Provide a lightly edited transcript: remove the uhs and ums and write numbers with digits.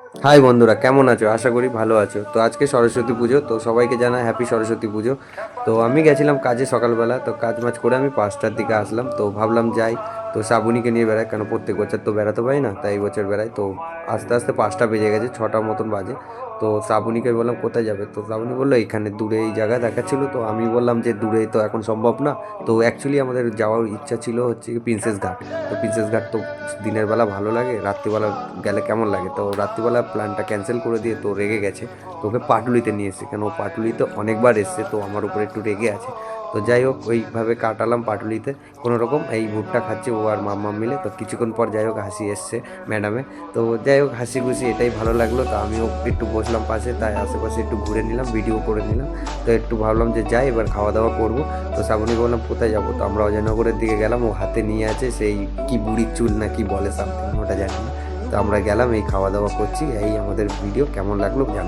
High বন্ধুরা, কেমন আছো? আশা করি ভালো আছো। তো আজকে সরস্বতী পুজো, তো সবাইকে জানাই হ্যাপি সরস্বতী পুজো। তো আমি গেছিলাম কাজে সকালবেলা, তো কাজ মাজ করে আমি 5টার দিকে আসলাম। তো ভাবলাম যাই, তো শ্রাবণীকে নিয়ে বেড়াই, কেন প্রত্যেক বছর তো বেড়াতে পারি না, তাই এই বছর বেড়াই। তো আস্তে আস্তে 5টা বেজে গেছে, 6টার মতন বাজে। তো শ্রাবণীকে বললাম কোথায় যাবে, তো শ্রাবণী বললো এখানে দূরে এই জায়গায় দেখাচ্ছিল। তো আমি বললাম যে দূরে তো এখন সম্ভব না। তো অ্যাকচুয়ালি আমাদের যাওয়ার ইচ্ছা ছিল হচ্ছে কি প্রিন্সেস ঘাট। তো প্রিন্সেস ঘাট তো দিনের বেলা ভালো লাগে, রাত্রিবেলা গেলে কেমন লাগে? তো রাত্রিবেলা প্ল্যানটা ক্যান্সেল করে দিয়ে তো রেগে গেছে। তো ওকে পাটুলিতে নিয়ে এসেছে, কেন ও পাটুলিতে অনেকবার এসছে, তো আমার উপরে একটু রেগে আছে। তো যাই হোক, ওইভাবে কাটালাম পাটুলিতে কোনো রকম। এই ভুট্টা খাচ্ছে ও আর মাম্মাম মিলে। তো কিছুক্ষণ পর যাই হোক হাসি এসছে ম্যাডামে। তো যাই হোক হাসি খুশি, এটাই ভালো লাগলো। তো আমিও একটু বসলাম পাশে, তাই আশেপাশে একটু ঘুরে নিলাম, ভিডিও করে নিলাম। তো একটু ভাবলাম যে যাই, এবার খাওয়া দাওয়া করবো। তো শ্রাবণীকে বললাম কোথায় যাবো, তো আমরা অজয়নগরের দিকে গেলাম। ও হাতে নিয়ে আছে সেই কি বুড়ির চুল না কি বলে সামথিং, ওটা জানি না। তো আমরা গেলাম, এই খাওয়া দাওয়া করছি। এই আমাদের ভিডিও কেমন লাগলো জানাবেন।